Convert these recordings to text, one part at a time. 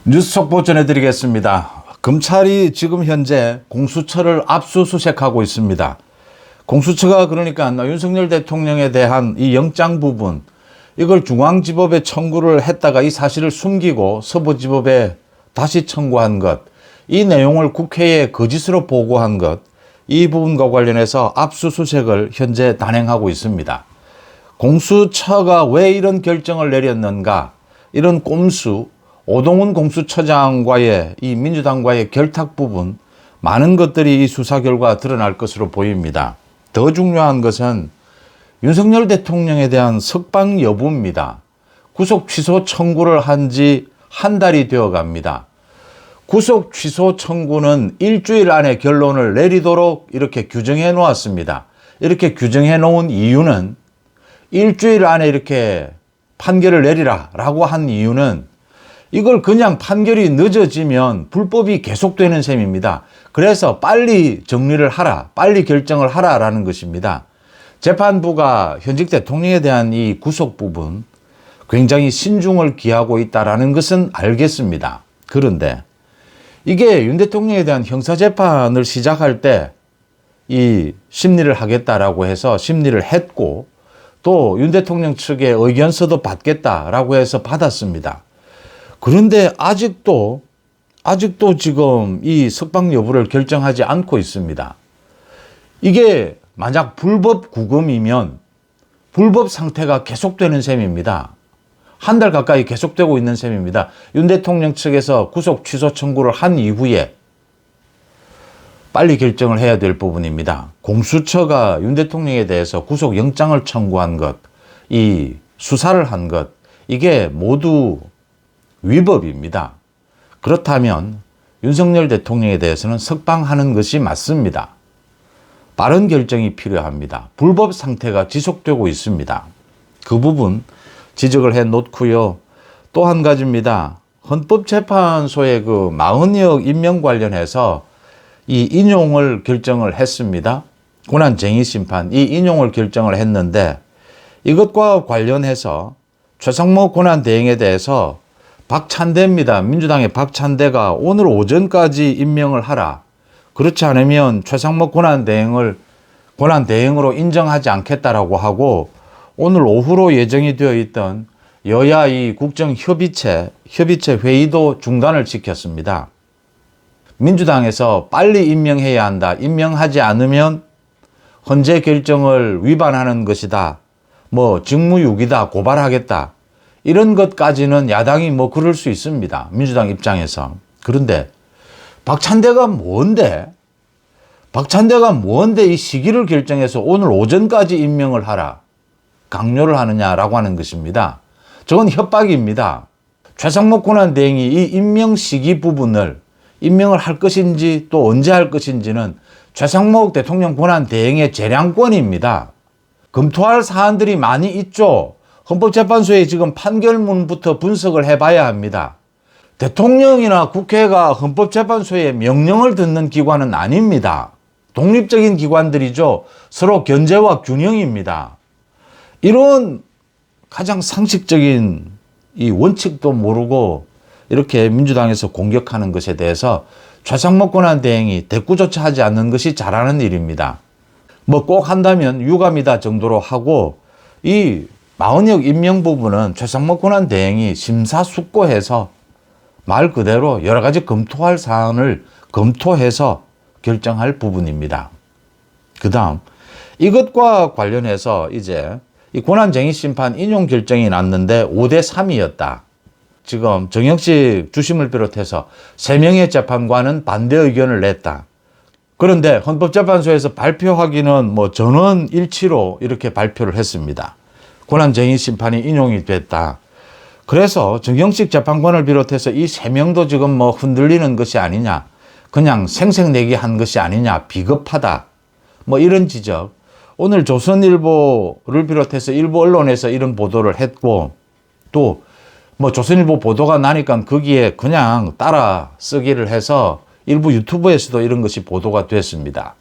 뉴스 속보 전해드리겠습니다. 검찰이 지금 현재 공수처를 압수수색하고 있습니다. 공수처가 그러니까 윤석열 대통령에 대한 이 영장 부분, 이걸 중앙지법에 청구를 했다가 이 사실을 숨기고 서부지법에 다시 청구한 것, 이 내용을 국회에 거짓으로 보고한 것, 이 부분과 관련해서 압수수색을 현재 단행하고 있습니다. 공수처가 왜 이런 결정을 내렸는가, 이런 꼼수, 오동훈 공수처장과의 이 민주당과의 결탁 부분, 많은 것들이 이 수사 결과 드러날 것으로 보입니다. 더 중요한 것은 윤석열 대통령에 대한 석방 여부입니다. 구속 취소 청구를 한 지 한 달이 되어 갑니다. 구속 취소 청구는 일주일 안에 결론을 내리도록 이렇게 규정해 놓았습니다. 이렇게 규정해 놓은 이유는 일주일 안에 이렇게 판결을 내리라 라고 한 이유는 이걸 그냥 판결이 늦어지면 불법이 계속되는 셈입니다. 그래서 빨리 정리를 하라, 빨리 결정을 하라라는 것입니다. 재판부가 현직 대통령에 대한 이 구속 부분 굉장히 신중을 기하고 있다는 것은 알겠습니다. 그런데 이게 윤 대통령에 대한 형사재판을 시작할 때 이 심리를 하겠다라고 해서 심리를 했고, 또 윤 대통령 측의 의견서도 받겠다라고 해서 받았습니다. 그런데 아직도 지금 이 석방 여부를 결정하지 않고 있습니다. 이게 만약 불법 구금이면 불법 상태가 계속되는 셈입니다. 한 달 가까이 계속되고 있는 셈입니다. 윤 대통령 측에서 구속 취소 청구를 한 이후에 빨리 결정을 해야 될 부분입니다. 공수처가 윤 대통령에 대해서 구속 영장을 청구한 것, 이 수사를 한 것, 이게 모두 위법입니다. 그렇다면 윤석열 대통령에 대해서는 석방하는 것이 맞습니다. 빠른 결정이 필요합니다. 불법 상태가 지속되고 있습니다. 그 부분 지적을 해 놓고요. 또 한 가지입니다. 헌법재판소의 그 마흔역 임명 관련해서 이 인용을 결정을 했습니다. 권한쟁의심판, 이 인용을 결정을 했는데 이것과 관련해서 최상목 권한대행에 대해서 박찬대입니다. 민주당의 박찬대가 오늘 오전까지 임명을 하라. 그렇지 않으면 최상목 권한대행을 권한대행으로 인정하지 않겠다라고 하고, 오늘 오후로 예정이 되어 있던 여야 이 국정협의체 회의도 중단을 시켰습니다. 민주당에서 빨리 임명해야 한다. 임명하지 않으면 헌재 결정을 위반하는 것이다. 직무유기다. 고발하겠다. 이런 것까지는 야당이 그럴 수 있습니다. 민주당 입장에서. 그런데 박찬대가 뭔데 이 시기를 결정해서 오늘 오전까지 임명을 하라, 강요를 하느냐라고 하는 것입니다. 저건 협박입니다. 최상목 권한대행이 이 임명 시기 부분을 임명을 할 것인지 또 언제 할 것인지는 최상목 대통령 권한대행의 재량권입니다. 검토할 사안들이 많이 있죠. 헌법재판소에 지금 판결문부터 분석을 해봐야 합니다. 대통령이나 국회가 헌법재판소의 명령을 듣는 기관은 아닙니다. 독립적인 기관들이죠. 서로 견제와 균형입니다. 이런 가장 상식적인 이 원칙도 모르고 이렇게 민주당에서 공격하는 것에 대해서 최상목 권한대행이 대꾸조차 하지 않는 것이 잘하는 일입니다. 꼭 한다면 유감이다 정도로 하고, 이 마흔역 임명 부분은 최상목 권한대행이 심사숙고해서 말 그대로 여러 가지 검토할 사안을 검토해서 결정할 부분입니다. 그 다음 이것과 관련해서 이제 이 권한쟁의심판 인용 결정이 났는데 5대3이었다. 지금 정영식 주심을 비롯해서 3명의 재판관은 반대 의견을 냈다. 그런데 헌법재판소에서 발표하기는 전원 일치로 이렇게 발표를 했습니다. 권한쟁의심판이 인용이 됐다. 그래서 정영식 재판관을 비롯해서 이 3명도 지금 흔들리는 것이 아니냐, 그냥 생색내기 한 것이 아니냐, 비겁하다, 이런 지적. 오늘 조선일보를 비롯해서 일부 언론에서 이런 보도를 했고, 또 조선일보 보도가 나니까 거기에 그냥 따라 쓰기를 해서 일부 유튜브에서도 이런 것이 보도가 됐습니다.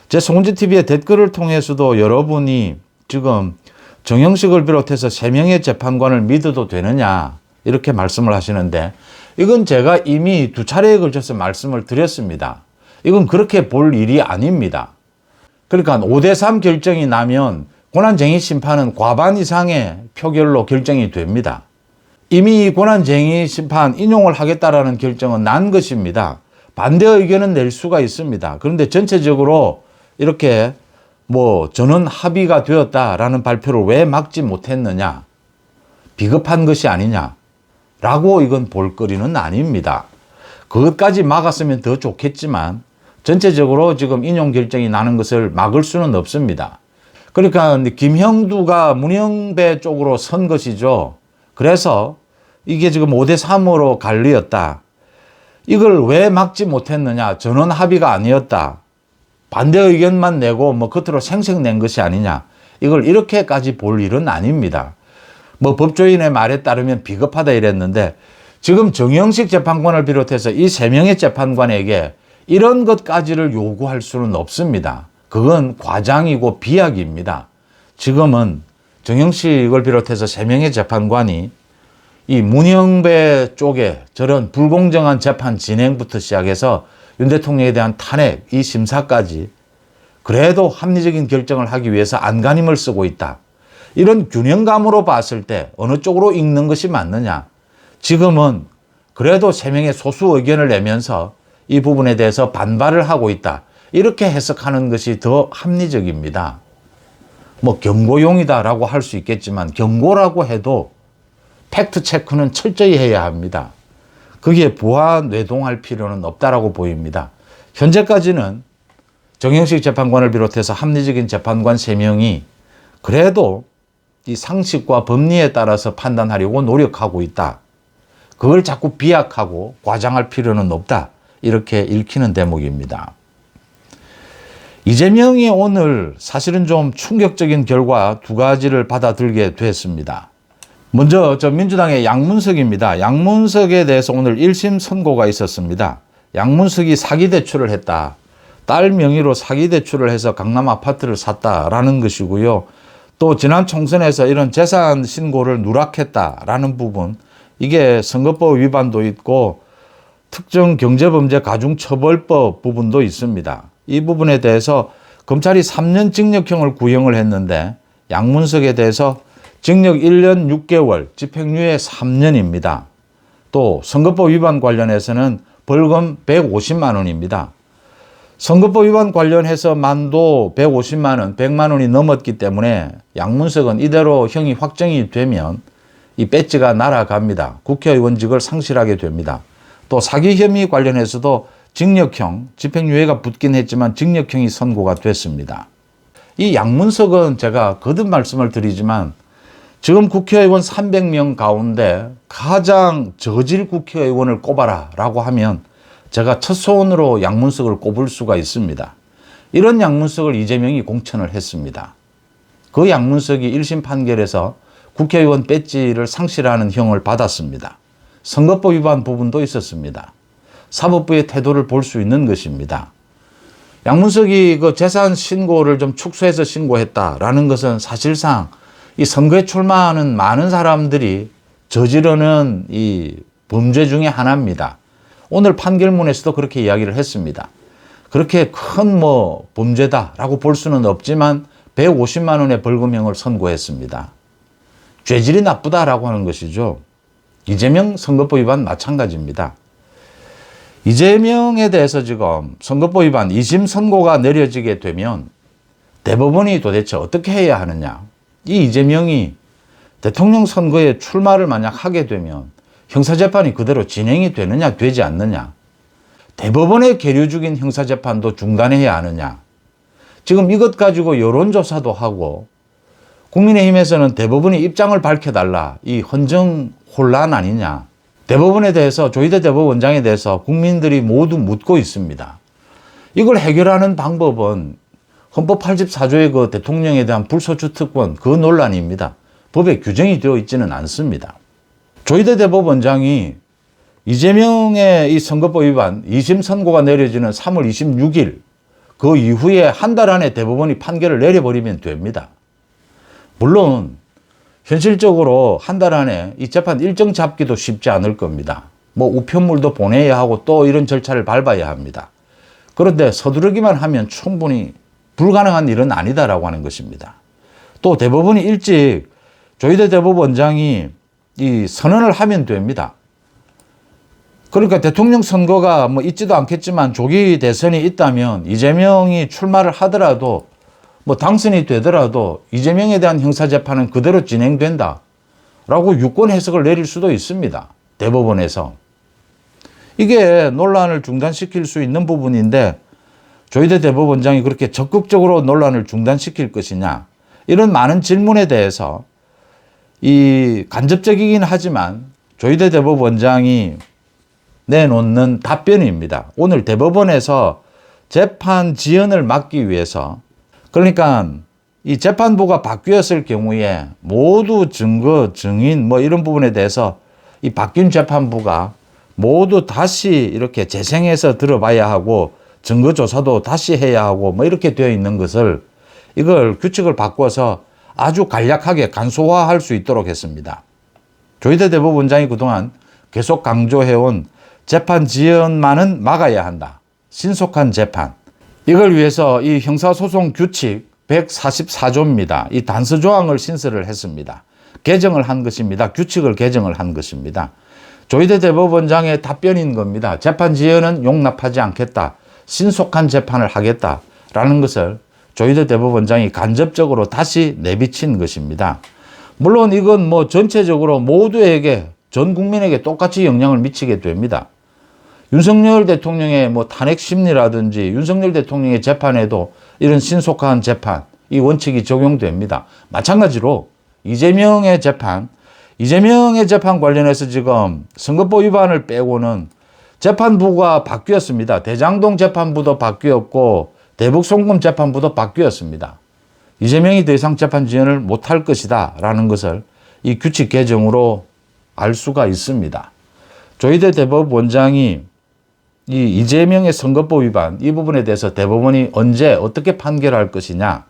제 송지TV의 댓글을 통해서도 여러분이 지금 정영식을 비롯해서 3명의 재판관을 믿어도 되느냐 이렇게 말씀을 하시는데, 이건 제가 이미 2차례에 걸쳐서 말씀을 드렸습니다. 이건 그렇게 볼 일이 아닙니다. 그러니까 5대3 결정이 나면 권한쟁의 심판은 과반 이상의 표결로 결정이 됩니다. 이미 권한쟁의 심판 인용을 하겠다라는 결정은 난 것입니다. 반대 의견은 낼 수가 있습니다. 그런데 전체적으로 이렇게 전원 합의가 되었다라는 발표를 왜 막지 못했느냐? 비겁한 것이 아니냐라고 이건 볼거리는 아닙니다. 그것까지 막았으면 더 좋겠지만 전체적으로 지금 인용 결정이 나는 것을 막을 수는 없습니다. 그러니까 김형두가 문영배 쪽으로 선 것이죠. 그래서 이게 지금 5대3으로 갈리었다. 이걸 왜 막지 못했느냐? 전원 합의가 아니었다. 반대 의견만 내고 겉으로 생색낸 것이 아니냐. 이걸 이렇게까지 볼 일은 아닙니다. 법조인의 말에 따르면 비겁하다 이랬는데 지금 정영식 재판관을 비롯해서 이 3명의 재판관에게 이런 것까지를 요구할 수는 없습니다. 그건 과장이고 비약입니다. 지금은 정영식을 비롯해서 3명의 재판관이 이 문영배 쪽에 저런 불공정한 재판 진행부터 시작해서 윤 대통령에 대한 탄핵, 이 심사까지 그래도 합리적인 결정을 하기 위해서 안간힘을 쓰고 있다. 이런 균형감으로 봤을 때 어느 쪽으로 읽는 것이 맞느냐. 지금은 그래도 3명의 소수 의견을 내면서 이 부분에 대해서 반발을 하고 있다. 이렇게 해석하는 것이 더 합리적입니다. 경고용이다라고 할 수 있겠지만 경고라고 해도 팩트 체크는 철저히 해야 합니다. 거기에 부하 뇌동할 필요는 없다라고 보입니다. 현재까지는 정영식 재판관을 비롯해서 합리적인 재판관 3명이 그래도 이 상식과 법리에 따라서 판단하려고 노력하고 있다. 그걸 자꾸 비약하고 과장할 필요는 없다. 이렇게 읽히는 대목입니다. 이재명이 오늘 사실은 좀 충격적인 결과 2가지를 받아들게 됐습니다. 먼저 민주당의 양문석입니다. 양문석에 대해서 오늘 1심 선고가 있었습니다. 양문석이 사기 대출을 했다. 딸 명의로 사기 대출을 해서 강남 아파트를 샀다라는 것이고요. 또 지난 총선에서 이런 재산 신고를 누락했다라는 부분, 이게 선거법 위반도 있고 특정 경제범죄 가중처벌법 부분도 있습니다. 이 부분에 대해서 검찰이 3년 징역형을 구형을 했는데 양문석에 대해서 징역 1년 6개월, 집행유예 3년입니다. 또 선거법 위반 관련해서는 벌금 150만 원입니다. 선거법 위반 관련해서 만도 150만 원, 100만 원이 넘었기 때문에 양문석은 이대로 형이 확정이 되면 이 배지가 날아갑니다. 국회의원직을 상실하게 됩니다. 또 사기 혐의 관련해서도 징역형, 집행유예가 붙긴 했지만 징역형이 선고가 됐습니다. 이 양문석은 제가 거듭 말씀을 드리지만 지금 국회의원 300명 가운데 가장 저질 국회의원을 꼽아라 라고 하면 제가 첫 손으로 양문석을 꼽을 수가 있습니다. 이런 양문석을 이재명이 공천을 했습니다. 그 양문석이 1심 판결에서 국회의원 배지를 상실하는 형을 받았습니다. 선거법 위반 부분도 있었습니다. 사법부의 태도를 볼 수 있는 것입니다. 양문석이 그 재산 신고를 좀 축소해서 신고했다라는 것은 사실상 이 선거에 출마하는 많은 사람들이 저지르는 이 범죄 중에 하나입니다. 오늘 판결문에서도 그렇게 이야기를 했습니다. 그렇게 큰 범죄다라고 볼 수는 없지만 150만 원의 벌금형을 선고했습니다. 죄질이 나쁘다라고 하는 것이죠. 이재명 선거법 위반 마찬가지입니다. 이재명에 대해서 지금 선거법 위반 2심 선고가 내려지게 되면 대법원이 도대체 어떻게 해야 하느냐. 이 이재명이 대통령 선거에 출마를 만약 하게 되면 형사재판이 그대로 진행이 되느냐 되지 않느냐. 대법원의 계류 중인 형사재판도 중단해야 하느냐. 지금 이것 가지고 여론조사도 하고 국민의힘에서는 대법원이 입장을 밝혀달라. 이 헌정 혼란 아니냐. 대법원에 대해서 조희대 대법원장에 대해서 국민들이 모두 묻고 있습니다. 이걸 해결하는 방법은 헌법 84조의 그 대통령에 대한 불소추 특권 그 논란입니다. 법에 규정이 되어 있지는 않습니다. 조희대 대법원장이 이재명의 이 선거법 위반 2심 선고가 내려지는 3월 26일 그 이후에 한 달 안에 대법원이 판결을 내려버리면 됩니다. 물론 현실적으로 한 달 안에 이 재판 일정 잡기도 쉽지 않을 겁니다. 뭐 우편물도 보내야 하고 또 이런 절차를 밟아야 합니다. 그런데 서두르기만 하면 충분히 불가능한 일은 아니다라고 하는 것입니다. 또 대법원이 일찍 조희대 대법원장이 이 선언을 하면 됩니다. 그러니까 대통령 선거가 뭐 있지도 않겠지만 조기 대선이 있다면 이재명이 출마를 하더라도 뭐 당선이 되더라도 이재명에 대한 형사재판은 그대로 진행된다 라고 유권 해석을 내릴 수도 있습니다. 대법원에서. 이게 논란을 중단시킬 수 있는 부분인데 조희대 대법원장이 그렇게 적극적으로 논란을 중단시킬 것이냐, 이런 많은 질문에 대해서 이 간접적이긴 하지만 조희대 대법원장이 내놓는 답변입니다. 오늘 대법원에서 재판 지연을 막기 위해서, 그러니까 이 재판부가 바뀌었을 경우에 모두 증거, 증인 뭐 이런 부분에 대해서 이 바뀐 재판부가 모두 다시 이렇게 재생해서 들어봐야 하고 증거 조사도 다시 해야 하고 뭐 이렇게 되어 있는 것을, 이걸 규칙을 바꿔서 아주 간략하게 간소화할 수 있도록 했습니다. 조희대 대법원장이 그동안 계속 강조해온 재판 지연만은 막아야 한다. 신속한 재판. 이걸 위해서 이 형사소송 규칙 144조입니다. 이 단서 조항을 신설을 했습니다. 개정을 한 것입니다. 규칙을 개정을 한 것입니다. 조희대 대법원장의 답변인 겁니다. 재판 지연은 용납하지 않겠다. 신속한 재판을 하겠다라는 것을 조희대 대법원장이 간접적으로 다시 내비친 것입니다. 물론 이건 뭐 전체적으로 모두에게, 전 국민에게 똑같이 영향을 미치게 됩니다. 윤석열 대통령의 뭐 탄핵 심리라든지 윤석열 대통령의 재판에도 이런 신속한 재판, 이 원칙이 적용됩니다. 마찬가지로 이재명의 재판 관련해서 지금 선거법 위반을 빼고는 재판부가 바뀌었습니다. 대장동 재판부도 바뀌었고 대북 송금 재판부도 바뀌었습니다. 이재명이 더 이상 재판 지연을 못할 것이다 라는 것을 이 규칙 개정으로 알 수가 있습니다. 조희대 대법원장이 이 이재명의 선거법 위반, 이 부분에 대해서 대법원이 언제 어떻게 판결할 것이냐,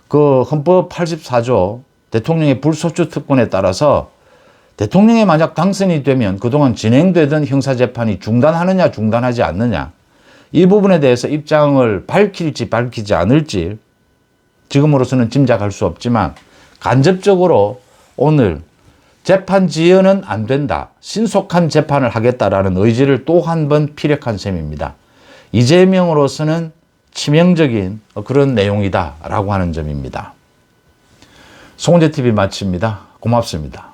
그 헌법 84조 대통령의 불소추 특권에 따라서 대통령이 만약 당선이 되면 그동안 진행되던 형사재판이 중단하느냐 중단하지 않느냐, 이 부분에 대해서 입장을 밝힐지 밝히지 않을지 지금으로서는 짐작할 수 없지만 간접적으로 오늘 재판 지연은 안 된다, 신속한 재판을 하겠다라는 의지를 또 한 번 피력한 셈입니다. 이재명으로서는 치명적인 그런 내용이다라고 하는 점입니다. 송은재TV 마칩니다. 고맙습니다.